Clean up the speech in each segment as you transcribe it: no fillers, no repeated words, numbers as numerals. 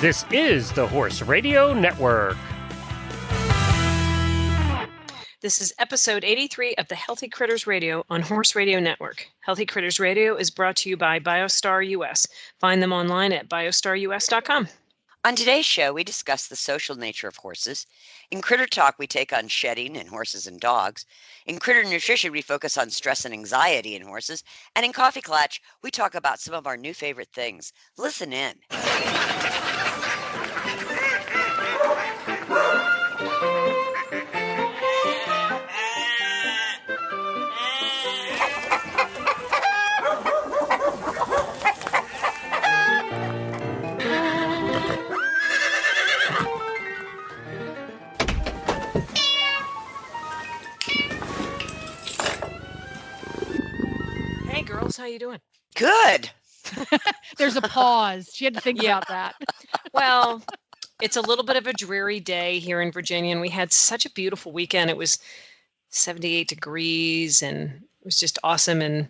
This is the Horse Radio Network. This is episode 83 of the Healthy Critters Radio on Horse Radio Network. Healthy Critters Radio is brought to you by BioStar US. Find them online at biostarus.com. On today's show, we discuss the social nature of horses. In Critter Talk, we take on shedding in horses and dogs. In Critter Nutrition, we focus on stress and anxiety in horses. And in Coffee Clutch, we talk about some of our new favorite things. Listen in. Hey girls, how you doing? Good. There's a pause. She had to think about that. Well, it's a little bit of a dreary day here in Virginia, and we had such a beautiful weekend. It was 78 degrees, and it was just awesome, and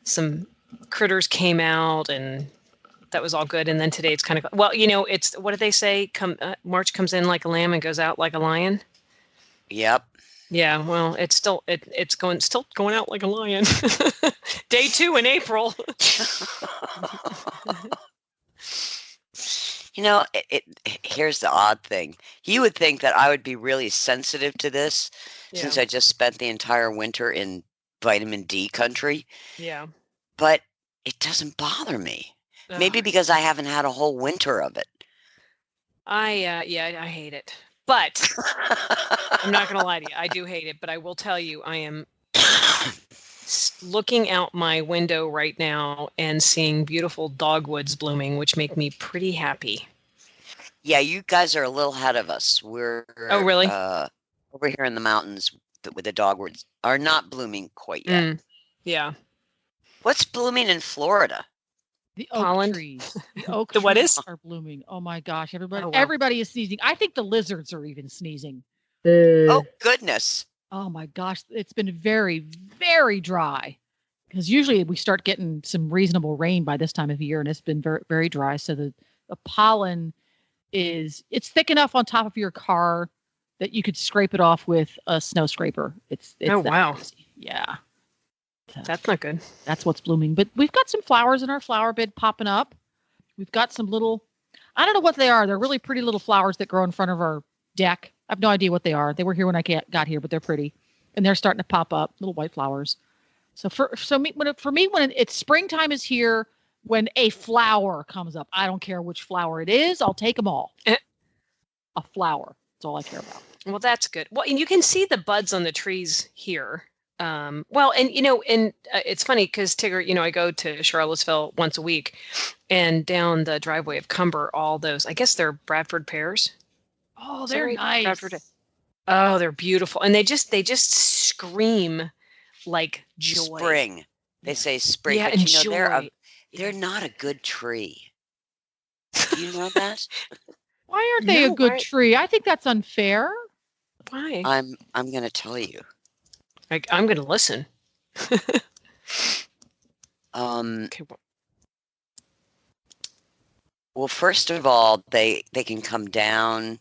some critters came out, and that was all good. And then today it's kind of, well, you know, it's, what do they say? March comes in like a lamb and goes out like a lion. Yep. Yeah, well, it's still still going out like a lion. Day 2 in April. You know, here's the odd thing. You would think that I would be really sensitive to this since I just spent the entire winter in vitamin D country. Yeah. But it doesn't bother me. Maybe because I haven't had a whole winter of it. I hate it. But I'm not going to lie to you. I do hate it, but I will tell you, I am looking out my window right now and seeing beautiful dogwoods blooming, which make me pretty happy. Yeah, you guys are a little ahead of us. We're really? Over here in the mountains with the dogwoods are not blooming quite yet. Yeah. What's blooming in Florida? The oak trees. The oak The what trees is? are blooming. Oh my gosh, everybody! Oh, wow. Everybody is sneezing. I think the lizards are even sneezing. Oh goodness! Oh my gosh, it's been very, very dry. Because usually we start getting some reasonable rain by this time of year, and it's been very, very dry. So the pollen it's thick enough on top of your car that you could scrape it off with a snow scraper. It's Oh, wow. crazy. Yeah. That's not good. That's what's blooming. But we've got some flowers in our flower bed popping up. We've got some little, I don't know what they are. They're really pretty little flowers that grow in front of our deck. I have no idea what they are. They were here when I got here, but they're pretty. And they're starting to pop up, little white flowers. So for me, when it's springtime is here, when a flower comes up, I don't care which flower it is. I'll take them all. A flower. That's all I care about. Well, that's good. Well, and you can see the buds on the trees here. Well, and it's funny because Tigger, I go to Charlottesville once a week, and down the driveway of Cumber, all those, I guess they're Bradford pears. Oh, they're nice. Bradford. Oh, they're beautiful. And they just scream like joy. Spring. They say spring. Yeah, but and joy. joy. They're not a good tree. Do you know that? Why aren't they a good tree? I think that's unfair. Why? I'm going to tell you. I'm going to listen. Okay. Well, first of all, they can come down,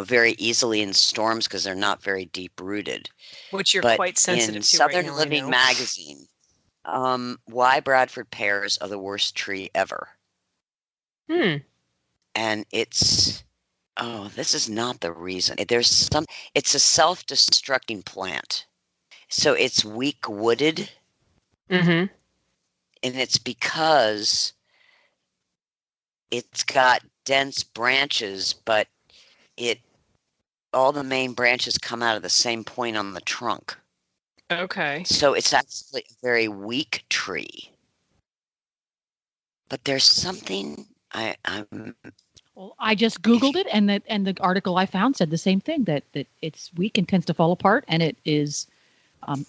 very easily in storms because they're not very deep rooted. Which you're But quite sensitive in to Southern right now, I Living know. magazine, why Bradford pears are the worst tree ever. And it's, this is not the reason. It's a self-destructing plant. So it's weak wooded. Mm-hmm. And it's because it's got dense branches, but all the main branches come out of the same point on the trunk. Okay. So it's actually a very weak tree. But there's something Well, I just Googled it, and the article I found said the same thing, that it's weak and tends to fall apart, and it is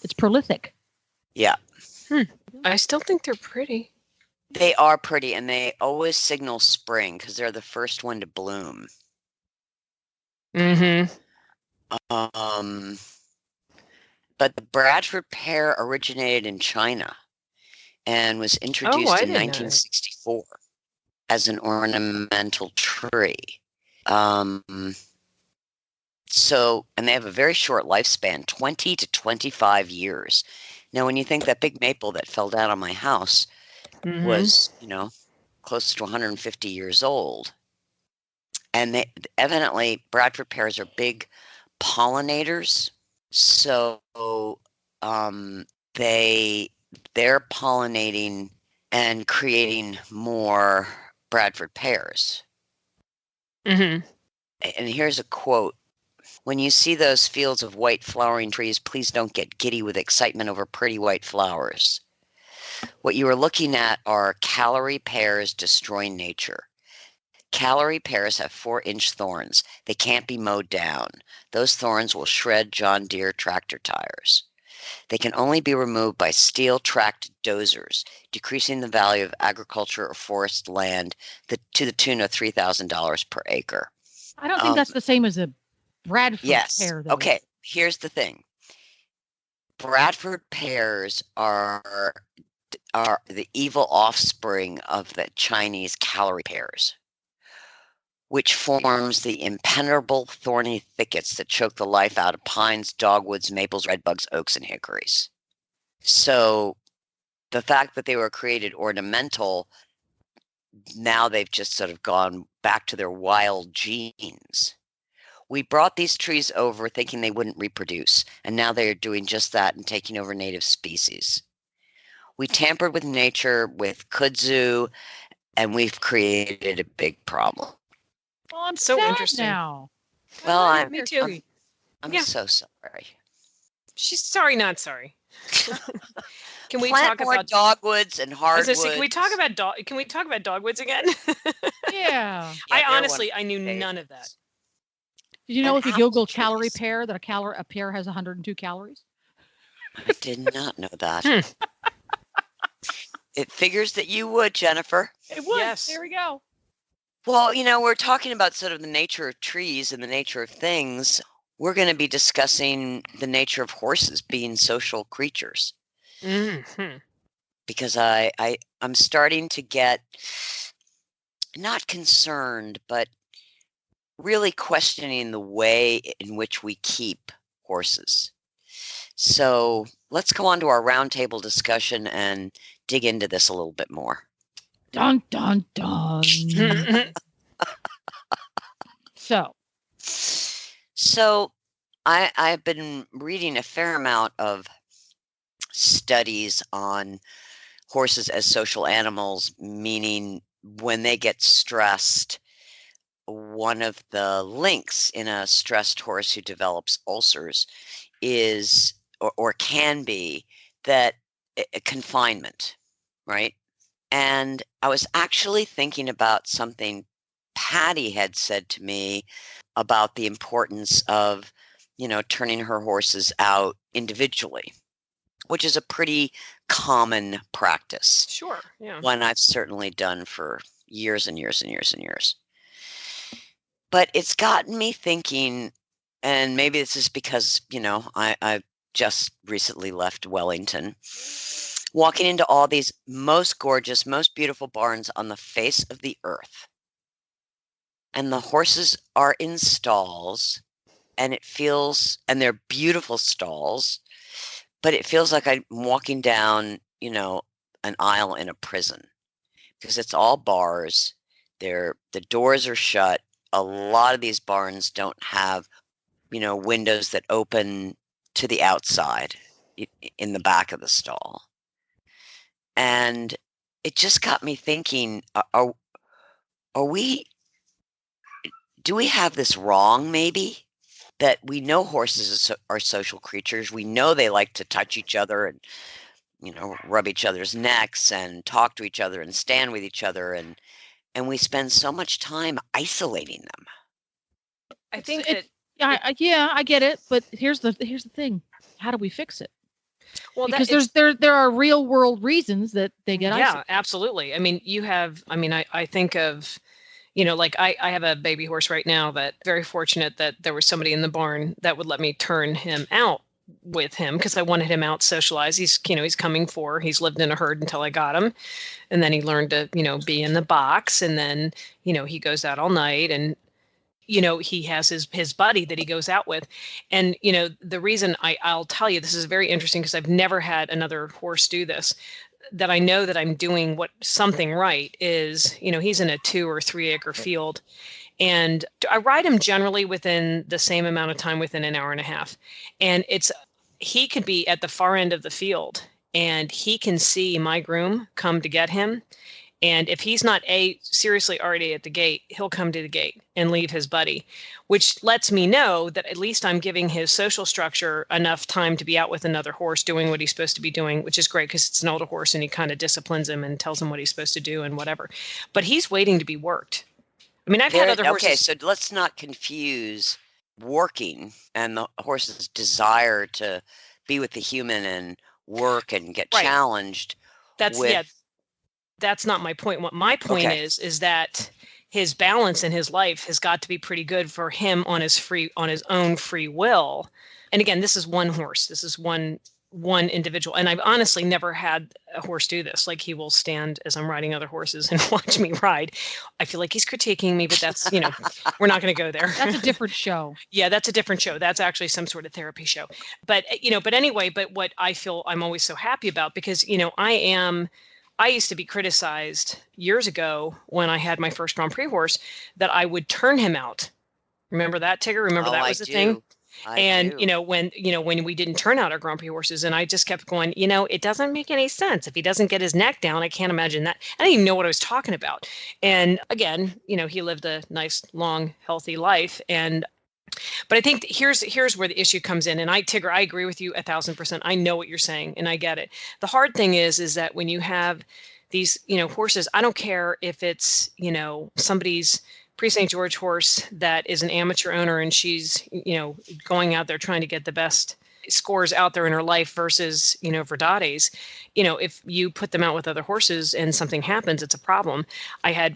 it's prolific. Yeah. I still think they're pretty. They are pretty, and they always signal spring because they're the first one to bloom. Mm-hmm. But the Bradford pear originated in China and was introduced in didn't know that. 1964. as an ornamental tree. And they have a very short lifespan, 20 to 25 years. Now, when you think that big maple that fell down on my house was, close to 150 years old, and evidently Bradford pears are big pollinators, so they're pollinating and creating more Bradford pears. Mm-hmm. And here's a quote. When you see those fields of white flowering trees, please don't get giddy with excitement over pretty white flowers. What you are looking at are calorie pears destroying nature. Calorie pears have 4-inch thorns. They can't be mowed down. Those thorns will shred John Deere tractor tires. They can only be removed by steel-tracked dozers, decreasing the value of agriculture or forest land to the tune of $3,000 per acre. I don't think that's the same as a Bradford pear, though. Okay, here's the thing. Bradford pears are the evil offspring of the Chinese calorie pears, which forms the impenetrable thorny thickets that choke the life out of pines, dogwoods, maples, redbugs, oaks, and hickories. So the fact that they were created ornamental, now they've just sort of gone back to their wild genes. We brought these trees over thinking they wouldn't reproduce, and now they are doing just that and taking over native species. We tampered with nature with kudzu, and we've created a big problem. Well, I'm so sad interesting now. Well, me too. I'm so sorry. She's sorry, not sorry. Can we Plant talk more about dogwoods and hardwoods? Can we talk about dogwoods again? Yeah. I knew none of that. Did you know if you Google calorie trees. pear that a pear has 102 calories? I did not know that. It figures that you would, Jennifer. It would. Yes. There we go. Well, we're talking about sort of the nature of trees and the nature of things. We're going to be discussing the nature of horses being social creatures. Mm-hmm. Because I'm starting to get not concerned, but really questioning the way in which we keep horses. So let's go on to our roundtable discussion and dig into this a little bit more. Dun, dun, dun. So I've been reading a fair amount of studies on horses as social animals, meaning when they get stressed, one of the links in a stressed horse who develops ulcers is, or can be, that confinement, right? And I was actually thinking about something Patty had said to me about the importance of, turning her horses out individually, which is a pretty common practice. Sure, yeah. One I've certainly done for years and years and years and years. But it's gotten me thinking, and maybe this is because, I've just recently left Wellington, walking into all these most gorgeous, most beautiful barns on the face of the earth. And the horses are in stalls, and they're beautiful stalls, but it feels like I'm walking down, an aisle in a prison, because it's all bars. The doors are shut. A lot of these barns don't have, windows that open to the outside in the back of the stall. And it just got me thinking, do we have this wrong, maybe? That we know horses are social creatures. We know they like to touch each other and, rub each other's necks and talk to each other and stand with each other. And we spend so much time isolating them. I think I get it, but here's the thing: how do we fix it? Well, because there are real world reasons that they get isolated. Yeah, absolutely. I mean, I think of, like I have a baby horse right now, that very fortunate that there was somebody in the barn that would let me turn him out with him because I wanted him out socialized. He's coming for, he's lived in a herd until I got him. And then he learned to, be in the box. And then, he goes out all night and, he has his buddy that he goes out with. And, the reason I'll tell you, this is very interesting because I've never had another horse do this, that I know that I'm doing something right is, he's in a 2 or 3 acre field. And I ride him generally within the same amount of time, within an hour and a half. And he could be at the far end of the field and he can see my groom come to get him. And if he's not seriously already at the gate, he'll come to the gate and leave his buddy, which lets me know that at least I'm giving his social structure enough time to be out with another horse doing what he's supposed to be doing, which is great because it's an older horse and he kind of disciplines him and tells him what he's supposed to do and whatever. But he's waiting to be worked. I mean, I've had other horses. Okay, so let's not confuse working and the horse's desire to be with the human and work and get challenged. That's not my point. What my point is that his balance in his life has got to be pretty good for him on his own free will. And again, this is one horse. This is one individual. And I've honestly never had a horse do this. Like he will stand as I'm riding other horses and watch me ride. I feel like he's critiquing me, but that's, we're not going to go there. That's a different show. Yeah, that's a different show. That's actually some sort of therapy show. But, but what I feel I'm always so happy about, because, I used to be criticized years ago when I had my first Grand Prix horse that I would turn him out. Remember that, Tigger? Remember that was the thing? And, when we didn't turn out our Grand Prix horses, and I just kept going, it doesn't make any sense. If he doesn't get his neck down, I can't imagine that. I didn't even know what I was talking about. And again, he lived a nice, long, healthy life. But I think here's where the issue comes in. And Tigger, I agree with you 1,000%. I know what you're saying and I get it. The hard thing is that when you have these, horses, I don't care if it's, somebody's Pre-St. George horse that is an amateur owner and she's, going out there trying to get the best scores out there in her life versus, Verdade's, if you put them out with other horses and something happens, it's a problem.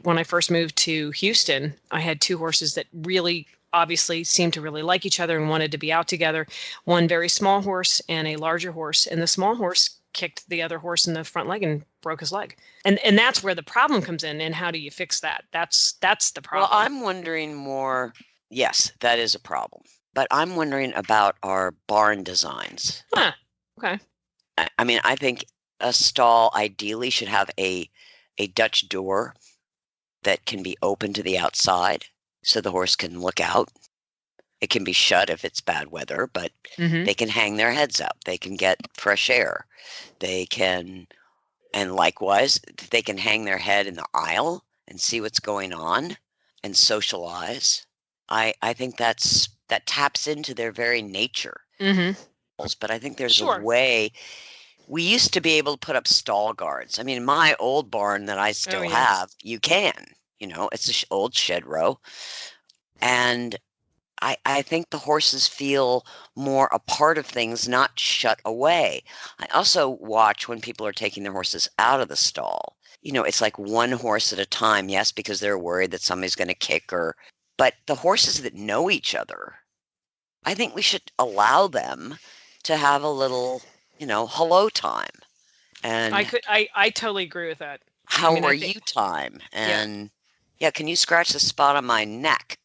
When I first moved to Houston, I had 2 horses that really obviously seemed to really like each other and wanted to be out together. One very small horse and a larger horse. And the small horse kicked the other horse in the front leg and broke his leg. And that's where the problem comes in. And how do you fix that? That's the problem. Well, I'm wondering more. Yes, that is a problem. But I'm wondering about our barn designs. Huh. Okay. I mean, I think a stall ideally should have a Dutch door that can be open to the outside so the horse can look out. It can be shut if it's bad weather, but they can hang their heads out. They can get fresh air. And likewise, they can hang their head in the aisle and see what's going on and socialize. I think that taps into their very nature. But I think there's a way. We used to be able to put up stall guards. I mean, my old barn that I still have, you can. It's an old shed row. And I think the horses feel more a part of things, not shut away. I also watch when people are taking their horses out of the stall. It's like one horse at a time, yes, because they're worried that somebody's going to kick but the horses that know each other, I think we should allow them to have a little, hello time. And I totally agree with that. How are you time? And can you scratch the spot on my neck?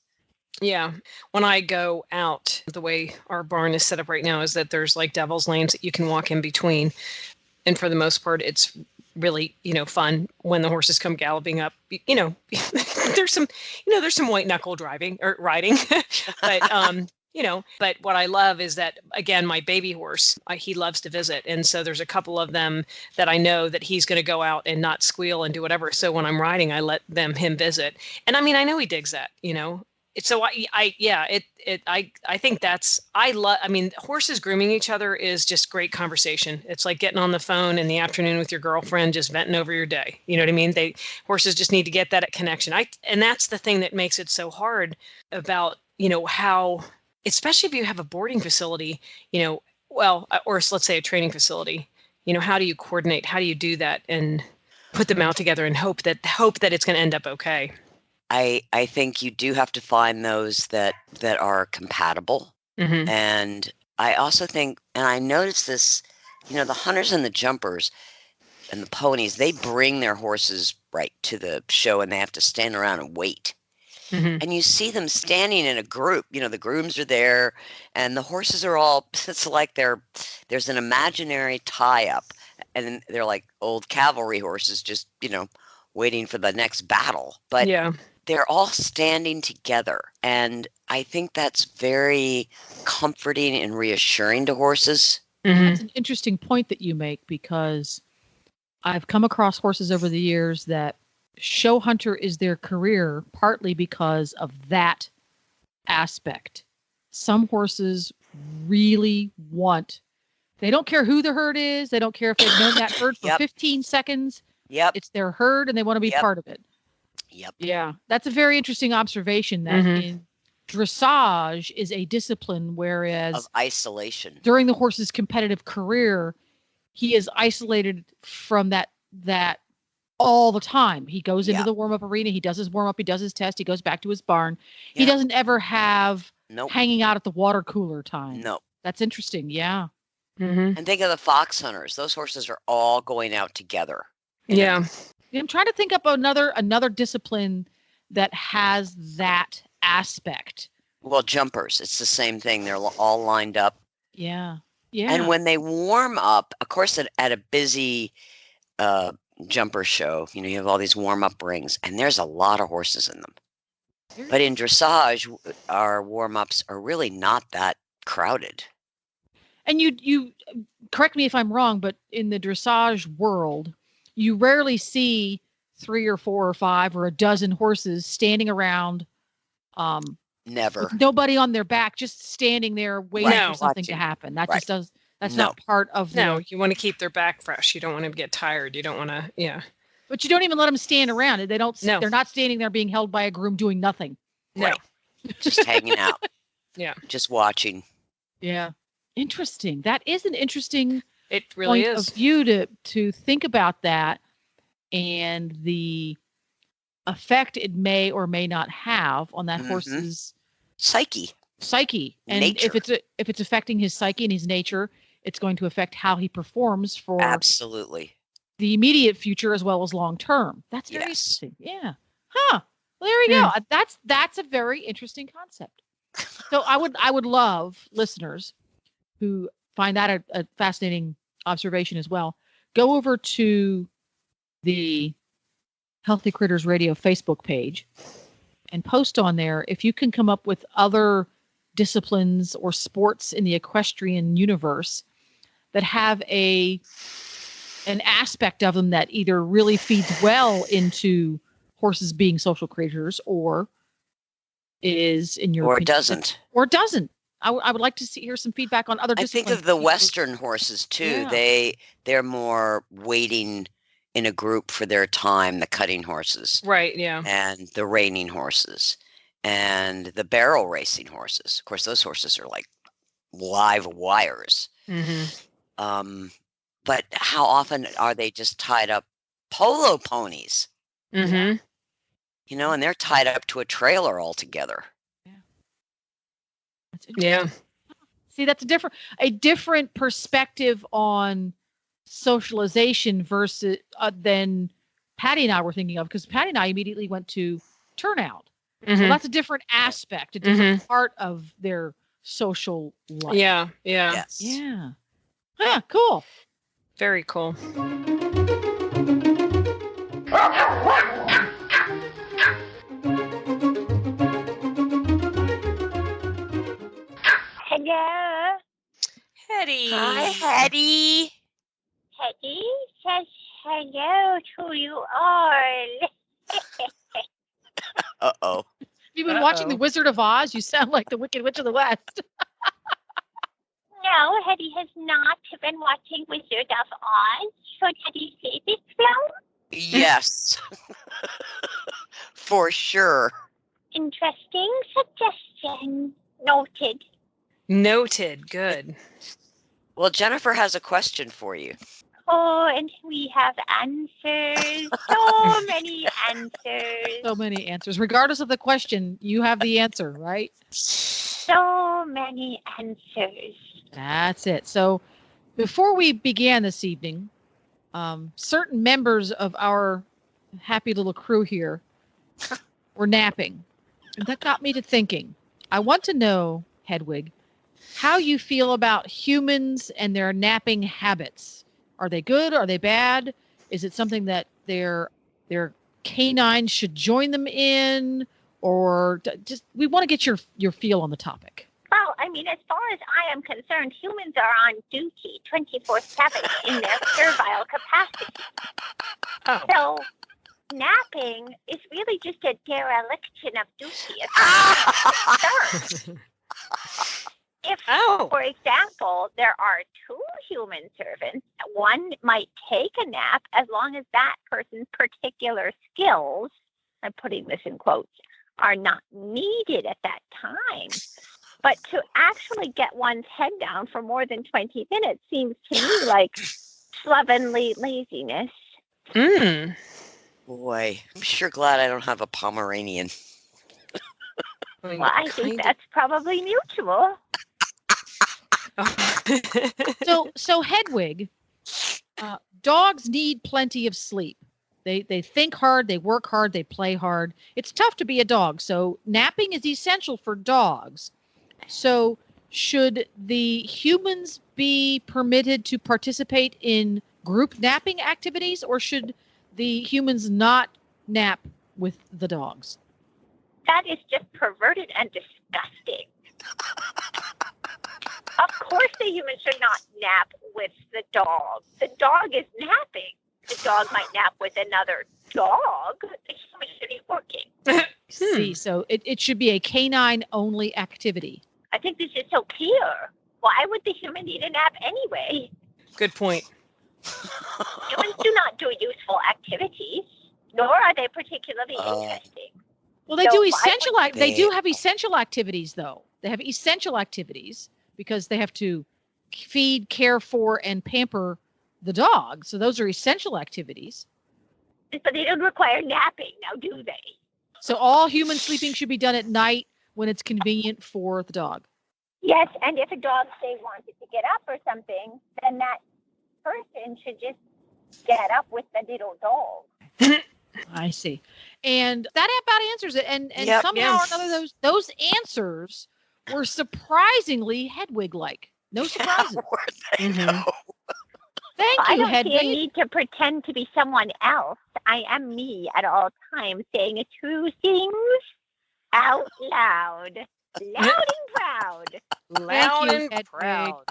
Yeah. When I go out, the way our barn is set up right now is that there's like devil's lanes that you can walk in between. And for the most part, it's really, fun when the horses come galloping up. There's some white knuckle driving or riding, but what I love is that, again, my baby horse, he loves to visit. And so there's a couple of them that I know that he's going to go out and not squeal and do whatever. So when I'm riding, I let him visit. And I mean, I know he digs that, So I think horses grooming each other is just great conversation. It's like getting on the phone in the afternoon with your girlfriend, just venting over your day. You know what I mean? Horses just need to get that connection. And that's the thing that makes it so hard about, how, especially if you have a boarding facility, or let's say a training facility, how do you coordinate? How do you do that and put them out together and hope that it's going to end up okay? I think you do have to find those that are compatible. And I also think, and I noticed this, the hunters and the jumpers and the ponies, they bring their horses right to the show and they have to stand around and wait. Mm-hmm. And you see them standing in a group. The grooms are there and the horses are all, it's like there's an imaginary tie-up. And they're like old cavalry horses just, waiting for the next battle. But Yeah. they're all standing together. And I think that's very comforting and reassuring to horses. Mm-hmm. That's an interesting point that you make, because I've come across horses over the years that show hunter is their career partly because of that aspect. Some horses really they don't care who the herd is. They don't care if they've known that herd for Yep. 15 seconds. Yep. It's their herd and they want to be Yep. part of it. Yep. Yeah. That's a very interesting observation that Mhm. in dressage is a discipline, whereas Of isolation. during the horse's competitive career, he is isolated from that all the time. He goes into Yeah. the warm-up arena, he does his warm-up, he does his test, he goes back to his barn. He Yeah. doesn't ever have Nope. hanging out at the water cooler time. No. That's interesting. Yeah. Mm-hmm. And think of the fox hunters. Those horses are all going out together. Yeah. I'm trying to think up another discipline that has that aspect. Well, jumpers, it's the same thing. They're all lined up. Yeah. Yeah. And when they warm up, of course, at a busy jumper show, you have all these warm-up rings, and there's a lot of horses in them. But in dressage, our warm-ups are really not that crowded. And you correct me if I'm wrong, but in the dressage world, you rarely see 3 or 4 or 5 or a dozen horses standing around Never. with nobody on their back, just standing there waiting No. for something to Watching. happen. That Right. just does. That's No. not part of No, the. you want to keep their back fresh. You don't want them to get tired. You don't want to. Yeah. But you don't even let them stand around. They don't. No. They're not standing there being held by a groom doing nothing. No. Right. Just hanging out. Yeah. Just watching. Yeah. Interesting. That is an interesting It really point is. of view to think about that and the effect it may or may not have on that Mhm. horse's Psyche. psyche. And Nature. if it's affecting his psyche and his nature, it's going to affect how he performs for Absolutely. the immediate future as well as long term. That's very Yes. interesting. Yeah. Huh. Well, there we go. That's a very interesting concept. So I would love listeners who find that a fascinating observation as well. Go over to the Healthy Critters Radio Facebook page and post on there if you can come up with other disciplines or sports in the equestrian universe that have an aspect of them that either really feeds well into horses being social creatures or is in your Or opinion, doesn't. or doesn't. I would like to hear some feedback on other I disciplines. think of the Western horses too. Yeah. They're more waiting in a group for their time, the cutting horses Right. Yeah. and the reining horses and the barrel racing horses. Of course, those horses are like live wires. Mm-hmm. But how often are they just tied up polo ponies? Mm-hmm. And they're tied up to a trailer altogether. That's interesting. Yeah. See, that's a different perspective on socialization versus than Patty and I were thinking of, because Patty and I immediately went to turnout. So Mhm. that's a different aspect, a different part of their social life. Yeah. Yeah. Yes. Yeah. Huh, cool. Very cool. Hello, Hetty. Hi, Hetty. Hetty says hello to you all. Uh-oh. You've been watching The Uh-oh. Wizard of Oz. You sound like the Wicked Witch of the West. No, Hetty has not been watching Wizard of Oz. Should Hetty say this, Flo? Yes. For sure. Interesting suggestion. Noted. Noted. Good. Well, Jennifer has a question for you. Oh, and we have answers. So many answers. So many answers. Regardless of the question, you have the answer, right? So many answers. That's it. So before we began this evening, certain members of our happy little crew here were napping. And that got me to thinking. I want to know, Hedwig, how you feel about humans and their napping habits. Are they good? Are they bad? Is it something that their canines should join them in? Or just we want to get your feel on the topic. Well, I mean, as far as I am concerned, humans are on duty 24/7 in their servile capacity. Oh. So napping is really just a dereliction of duty as far as I'm concerned. If, for example, there are two human servants, one might take a nap as long as that person's particular skills, I'm putting this in quotes, are not needed at that time. But to actually get one's head down for more than 20 minutes seems to me like slovenly laziness. Boy, I'm sure glad I don't have a Pomeranian. Well, I think that's probably mutual. So Hedwig, dogs need plenty of sleep. They think hard, they work hard, they play hard. It's tough to be a dog. So napping is essential for dogs. So should the humans be permitted to participate in group napping activities, or should the humans not nap with the dogs? That is just perverted and disgusting. Of course the human should not nap with the dog. The dog is napping. The dog might nap with another dog. The human should be working. See, so it should be a canine-only activity. I think this is so clear. Why would the human need a nap anyway? Good point. Humans do not do useful activities, nor are they particularly interesting. Well, they do essential. They do have essential activities, though. They have essential activities because they have to feed, care for, and pamper the dog. So those are essential activities. But they don't require napping, now do they? So all human sleeping should be done at night when it's convenient for the dog. Yes, and if a dog, say, wanted to get up or something, then that person should just get up with the little dog. I see. And that about answers it. And somehow or another, those answers were surprisingly Hedwig-like. No surprises. Mm-hmm. Thank you, I don't Hedwig. see a need to pretend to be someone else. I am me at all times, saying true things out loud. Loud and proud. Loud and proud.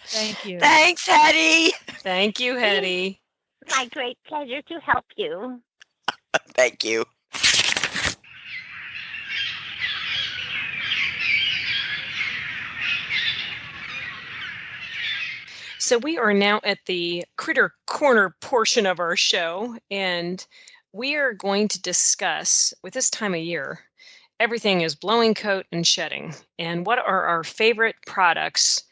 Thank you. Thanks, Hetty. Thank you, Hetty. My great pleasure to help you. Thank you. So we are now at the Critter Corner portion of our show, and we are going to discuss, with this time of year, everything is blowing coat and shedding, and what are our favorite products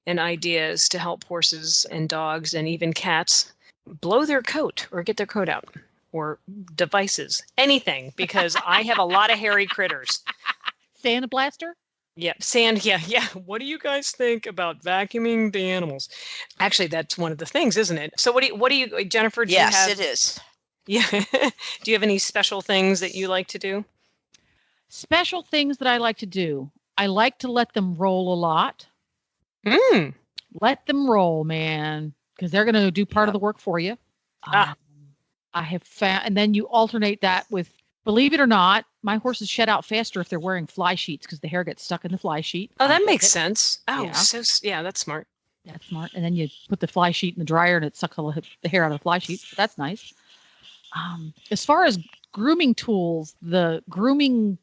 and ideas to help horses and dogs and even cats blow their coat or get their coat out, or devices, anything, because I have a lot of hairy critters. Sandblaster? Yeah, sand. Yeah. What do you guys think about vacuuming the animals? Actually, that's one of the things, isn't it? So what do you, Jennifer, do you have? Yes, it is. Yeah. Do you have any special things that you like to do? Special things that I like to do. I like to let them roll a lot. Let them roll, man, because they're going to do part of the work for you. I have found, and then you alternate that with, believe it or not, my horses shed out faster if they're wearing fly sheets because the hair gets stuck in the fly sheet. Oh, that makes sense. Oh, yeah. That's smart. That's smart. And then you put the fly sheet in the dryer and it sucks all the hair out of the fly sheet. So that's nice. As far as grooming tools, the grooming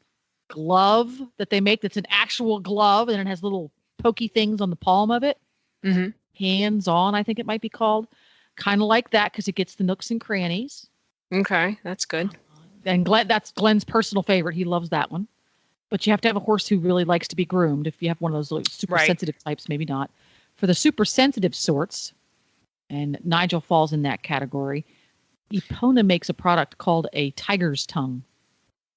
glove that they make, that's an actual glove and it has little pokey things on the palm of it. Mm-hmm. Hands-on, I think it might be called. Kind of like that because it gets the nooks and crannies. Okay, that's good. And that's Glenn's personal favorite. He loves that one. But you have to have a horse who really likes to be groomed. If you have one of those super sensitive types, maybe not. For the super sensitive sorts, and Nigel falls in that category, Epona makes a product called a tiger's tongue.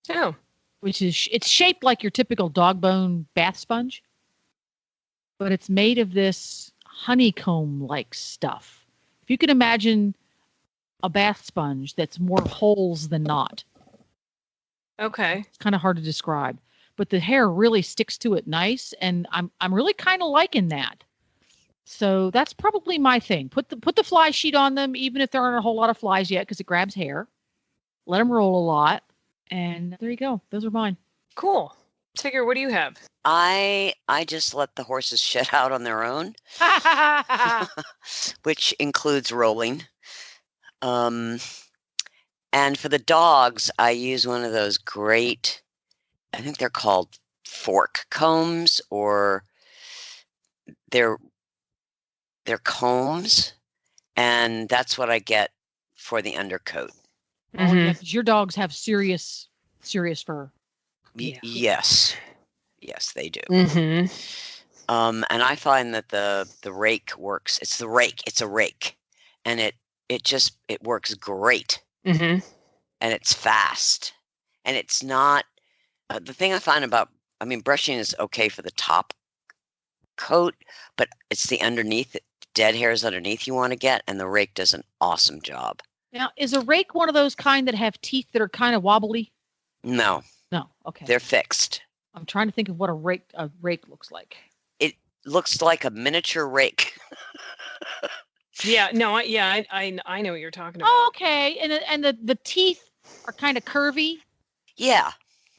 Oh. Which is, it's shaped like your typical dog bone bath sponge. but it's made of this honeycomb-like stuff. If you can imagine a bath sponge that's more holes than not. Okay. It's kind of hard to describe, but the hair really sticks to it nice, and I'm really kind of liking that. So that's probably my thing. Put the fly sheet on them, even if there aren't a whole lot of flies yet, because it grabs hair. Let them roll a lot, and there you go. Those are mine. Cool. Tigger, what do you have? I just let the horses shed out on their own, which includes rolling. And for the dogs, I use one of those great, I think they're called fork combs, or they're combs, and that's what I get for the undercoat. Oh, yeah, 'cause your dogs have serious fur. Yeah. Yes, they do. Mm-hmm. And I find that the rake works. It's a rake, and it works great. Mm-hmm. And it's fast, and it's not the thing I find about. I mean, brushing is okay for the top coat, but it's the underneath, dead hairs underneath you want to get, and the rake does an awesome job. Now, is a rake one of those kind that have teeth that are kind of wobbly? No, Okay. they're fixed. I'm trying to think of what a rake looks like. It looks like a miniature rake. Yeah, no, I know what you're talking about. Oh, okay. And the teeth are kind of curvy. Yeah,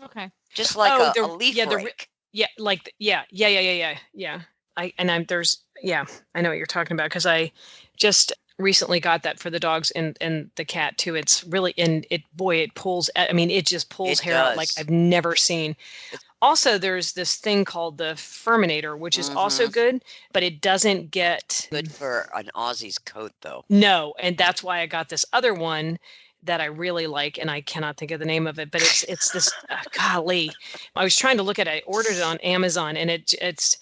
Okay. just like a leaf yeah, rake. Yeah, like yeah. I know what you're talking about, because I just recently got that for the dogs and the cat too. It's really, and it pulls. I mean, it just pulls hair out like I've never seen. Also, there's this thing called the Furminator, which is also good, but it doesn't get Good for an Aussie's coat, though. No, and that's why I got this other one that I really like, and I cannot think of the name of it, but it's this golly. I was trying to look at it. I ordered it on Amazon, and it's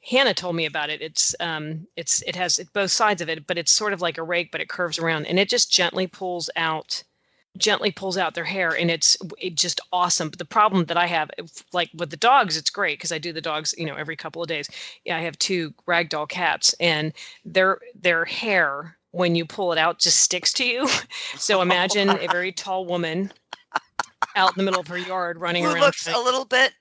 Hannah told me about it. It has both sides of it, but it's sort of like a rake, but it curves around, and it just gently pulls out their hair, and it's just awesome. But the problem that I have, like with the dogs, it's great because I do the dogs, every couple of days. Yeah, I have 2 ragdoll cats, and their hair, when you pull it out, just sticks to you. So imagine a very tall woman out in the middle of her yard running Who around. looks a little bit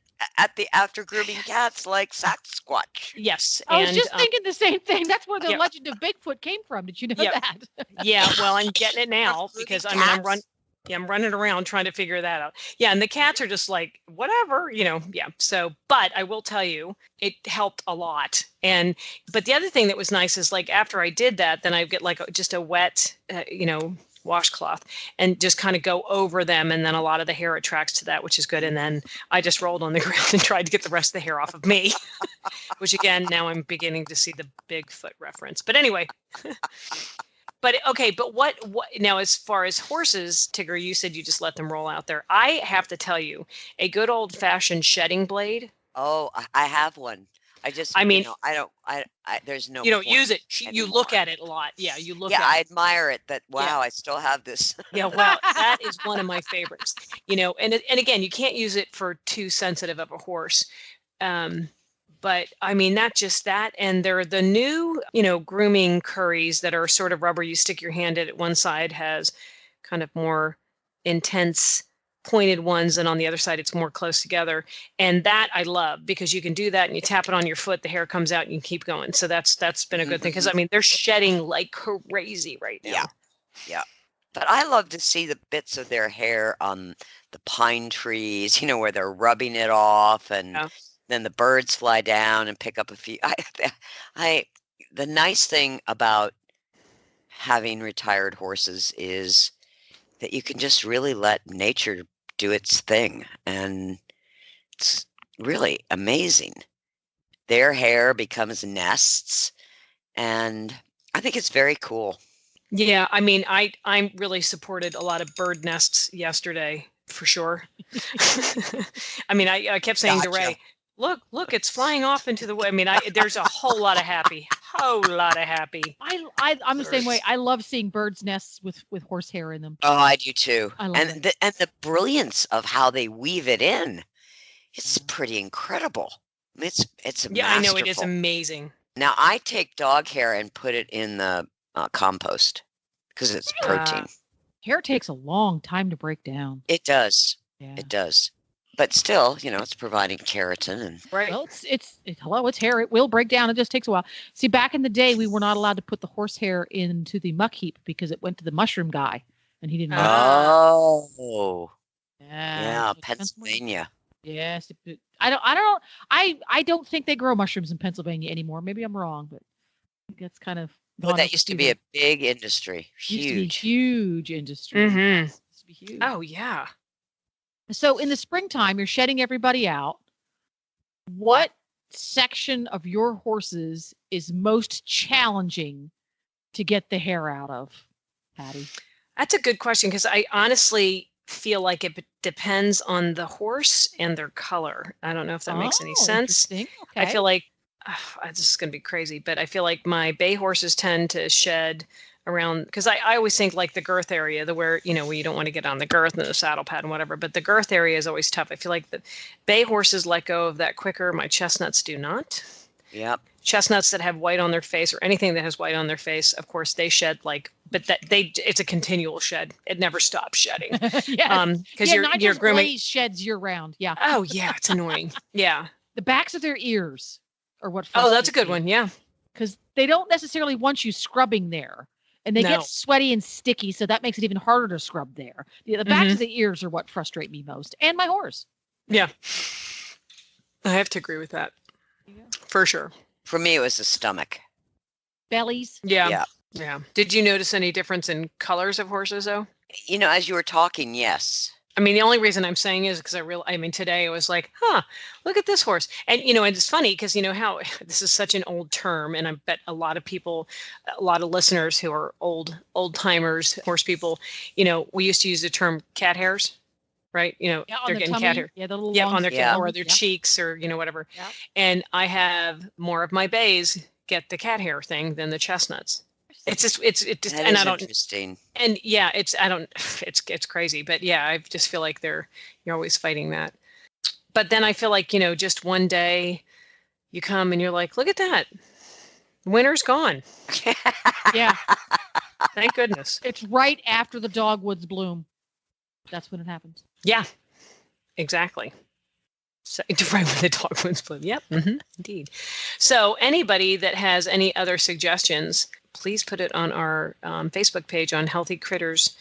after grooming cats like Sasquatch. Yes. I was just thinking the same thing. That's where the yeah. legend of Bigfoot came from. Did you know Yeah. that? Yeah, well, I'm getting it now because I'm running around trying to figure that out. Yeah, and the cats are just like, whatever, yeah. So, but I will tell you, it helped a lot. But the other thing that was nice is, like, after I did that, then I get like just a wet, washcloth and just kind of go over them. And then a lot of the hair attracts to that, which is good. And then I just rolled on the ground and tried to get the rest of the hair off of me, which again, now I'm beginning to see the Bigfoot reference. But anyway. But okay, but what now, as far as horses, Tigger, you said you just let them roll out there. I have to tell you, a good old fashioned shedding blade. Oh, I have one. I mean, there's no. You don't use it. Anymore. You look at it a lot. Yeah, you look. Yeah, at I it. admire it. I still have this. Yeah, well, that is one of my favorites. And again, you can't use it for too sensitive of a horse. But I mean, not just that. And there are the new, grooming curries that are sort of rubber. You stick your hand in it. One side has kind of more intense pointed ones, and on the other side, it's more close together. And that I love, because you can do that and you tap it on your foot, the hair comes out, and you keep going. So that's been a good thing, because I mean, they're shedding like crazy right now. Yeah. But I love to see the bits of their hair on the pine trees, where they're rubbing it off, and then the birds fly down and pick up a few. The nice thing about having retired horses is that you can just really let nature do its thing, and it's really amazing. Their hair becomes nests, and I think it's very cool. Yeah, I mean, I really supported a lot of bird nests yesterday, for sure. I mean, I kept saying to Ray, look, it's flying off into the way. I mean, there's a whole lot of happy. I'm the same way. I love seeing birds' nests with horsehair in them. Oh, I do too. I love it. And the brilliance of how they weave it in, it's pretty incredible. It's Yeah, I know it is masterful. amazing. Now, I take dog hair and put it in the compost because it's protein. Hair takes a long time to break down. It does. Yeah. It does. But still, it's providing keratin and Right. Well, it's hair. It will break down. It just takes a while. See, back in the day, we were not allowed to put the horsehair into the muck heap because it went to the mushroom guy, and he didn't. Oh. Yeah. Pennsylvania. Yes. I don't think they grow mushrooms in Pennsylvania anymore. Maybe I'm wrong, but I think that's kind of. Well, that used to be a big industry. Used to be huge industry. Mm-hmm. Used to be huge. Oh yeah. So in the springtime, you're shedding everybody out. What section of your horses is most challenging to get the hair out of, Patty? That's a good question because I honestly feel like it depends on the horse and their color. I don't know if that makes any sense. Okay. I feel like this is going to be crazy, but I feel like my bay horses tend to shed around because I always think like the girth area, where you don't want to get on the girth and the saddle pad and whatever, but the girth area is always tough. I feel like the bay horses let go of that quicker. My chestnuts do not. Yep. Chestnuts that have white on their face or anything that has white on their face, of course, they shed it's a continual shed. It never stops shedding. Yeah. Because you're grooming. Blaze sheds year round. Yeah. Oh yeah, it's annoying. Yeah. The backs of their ears are what. Oh, that's a good one. Yeah. Because they don't necessarily want you scrubbing there. And they get sweaty and sticky, so that makes it even harder to scrub there. The backs of the ears are what frustrate me most, and my horse. Yeah. I have to agree with that. Yeah. For sure. For me, it was the stomach. Bellies. Yeah. Did you notice any difference in colors of horses, though? As you were talking, yes. I mean, the only reason I'm saying is because today I was like, look at this horse. And, and it's funny because how this is such an old term. And I bet a lot of listeners who are old timers, horse people, we used to use the term cat hairs, right? They're getting tummy, cat hair. Yeah, the little on their or their cheeks or, whatever. Yeah. And I have more of my bays get the cat hair thing than the chestnuts. It's just and I don't interesting. And yeah, it's crazy, but yeah, I just feel like you're always fighting that. But then I feel like, just one day you come and you're like, look at that. Winter's gone. Yeah. Thank goodness. It's right after the dogwoods bloom. That's when it happens. Yeah, exactly. So, right when the dogwoods bloom. Yep. Mm-hmm, indeed. So anybody that has any other suggestions, please put it on our Facebook page on Healthy Critters,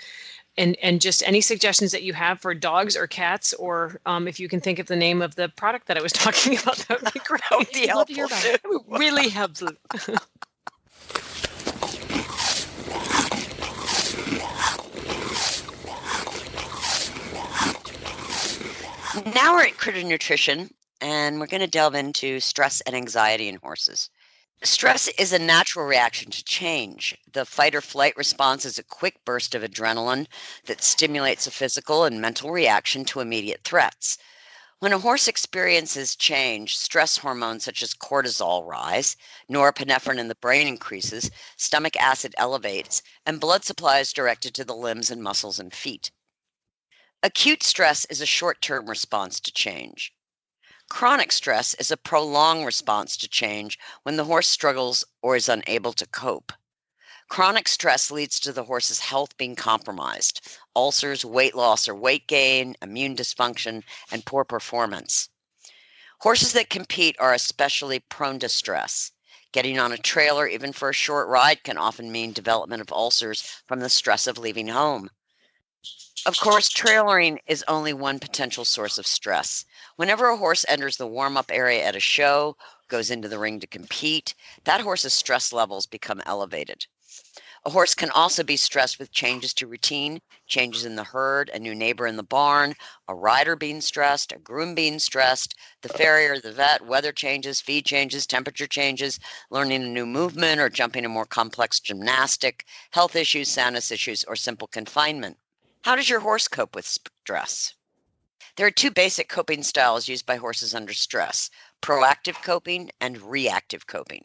and just any suggestions that you have for dogs or cats, or if you can think of the name of the product that I was talking about, that would be great. That would be helpful. It would really help. Now we're at Critter Nutrition, and we're going to delve into stress and anxiety in horses. Stress is a natural reaction to change. The fight or flight response is a quick burst of adrenaline that stimulates a physical and mental reaction to immediate threats. When a horse experiences change, stress hormones such as cortisol rise, norepinephrine in the brain increases, stomach acid elevates, and blood supply is directed to the limbs and muscles and feet. Acute stress is a short-term response to change. Chronic stress is a prolonged response to change when the horse struggles or is unable to cope. Chronic stress leads to the horse's health being compromised, ulcers, weight loss or weight gain, immune dysfunction, and poor performance. Horses that compete are especially prone to stress. Getting on a trailer, even for a short ride, can often mean development of ulcers from the stress of leaving home. Of course, trailering is only one potential source of stress. Whenever a horse enters the warm-up area at a show, goes into the ring to compete, that horse's stress levels become elevated. A horse can also be stressed with changes to routine, changes in the herd, a new neighbor in the barn, a rider being stressed, a groom being stressed, the farrier, the vet, weather changes, feed changes, temperature changes, learning a new movement or jumping a more complex gymnastic, health issues, soundness issues, or simple confinement. How does your horse cope with stress? There are two basic coping styles used by horses under stress: proactive coping and reactive coping.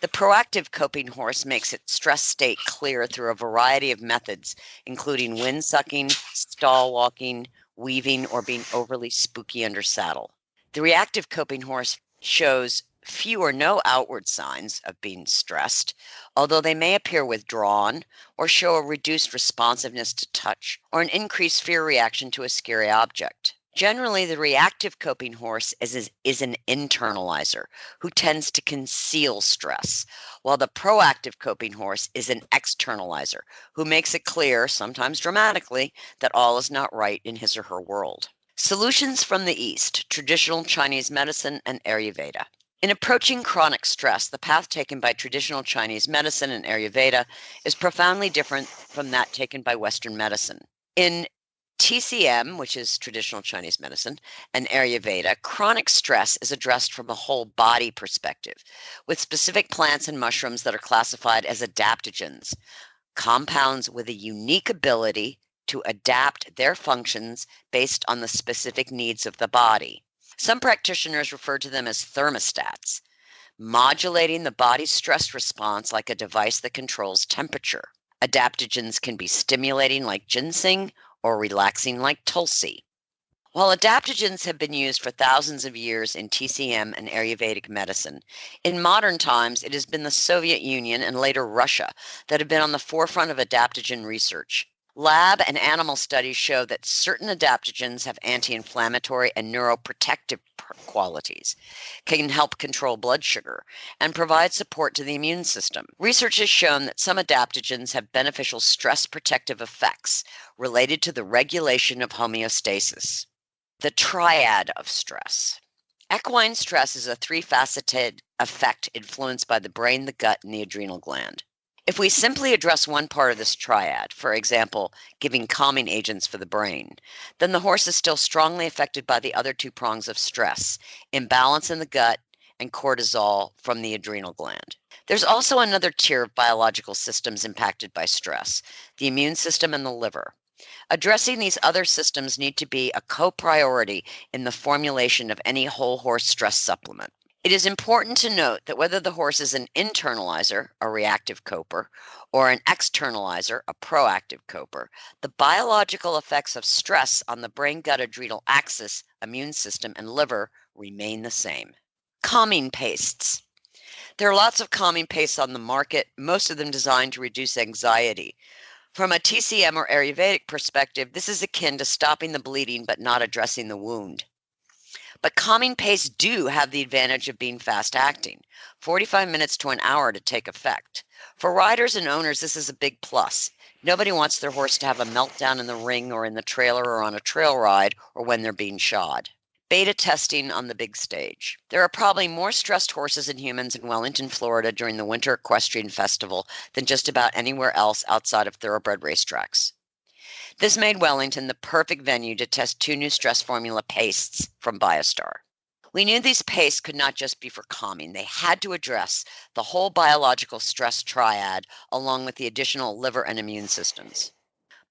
The proactive coping horse makes its stress state clear through a variety of methods, including wind sucking, stall walking, weaving, or being overly spooky under saddle. The reactive coping horse shows few or no outward signs of being stressed, although they may appear withdrawn or show a reduced responsiveness to touch or an increased fear reaction to a scary object. Generally, the reactive coping horse is an internalizer who tends to conceal stress, while the proactive coping horse is an externalizer who makes it clear, sometimes dramatically, that all is not right in his or her world. Solutions from the East, traditional Chinese medicine and Ayurveda. In approaching chronic stress, the path taken by traditional Chinese medicine and Ayurveda is profoundly different from that taken by Western medicine. In TCM, which is traditional Chinese medicine, and Ayurveda, chronic stress is addressed from a whole body perspective, with specific plants and mushrooms that are classified as adaptogens, compounds with a unique ability to adapt their functions based on the specific needs of the body. Some practitioners refer to them as thermostats, modulating the body's stress response like a device that controls temperature. Adaptogens can be stimulating like ginseng or relaxing like tulsi. While adaptogens have been used for thousands of years in TCM and Ayurvedic medicine, in modern times it has been the Soviet Union and later Russia that have been on the forefront of adaptogen research. Lab and animal studies show that certain adaptogens have anti-inflammatory and neuroprotective qualities, can help control blood sugar, and provide support to the immune system. Research has shown that some adaptogens have beneficial stress protective effects related to the regulation of homeostasis. The triad of stress. Equine stress is a three-faceted effect influenced by the brain, the gut, and the adrenal gland. If we simply address one part of this triad, for example, giving calming agents for the brain, then the horse is still strongly affected by the other two prongs of stress, imbalance in the gut and cortisol from the adrenal gland. There's also another tier of biological systems impacted by stress, the immune system and the liver. Addressing these other systems need to be a co-priority in the formulation of any whole horse stress supplement. It is important to note that whether the horse is an internalizer, a reactive coper, or an externalizer, a proactive coper, the biological effects of stress on the brain-gut-adrenal axis, immune system, and liver remain the same. Calming pastes. There are lots of calming pastes on the market, most of them designed to reduce anxiety. From a TCM or Ayurvedic perspective, this is akin to stopping the bleeding but not addressing the wound. But calming pastes do have the advantage of being fast-acting, 45 minutes to an hour to take effect. For riders and owners, this is a big plus. Nobody wants their horse to have a meltdown in the ring or in the trailer or on a trail ride or when they're being shod. Beta testing on the big stage. There are probably more stressed horses and humans in Wellington, Florida during the Winter Equestrian Festival than just about anywhere else outside of thoroughbred racetracks. This made Wellington the perfect venue to test two new stress formula pastes from BioStar. We knew these pastes could not just be for calming. They had to address the whole biological stress triad along with the additional liver and immune systems.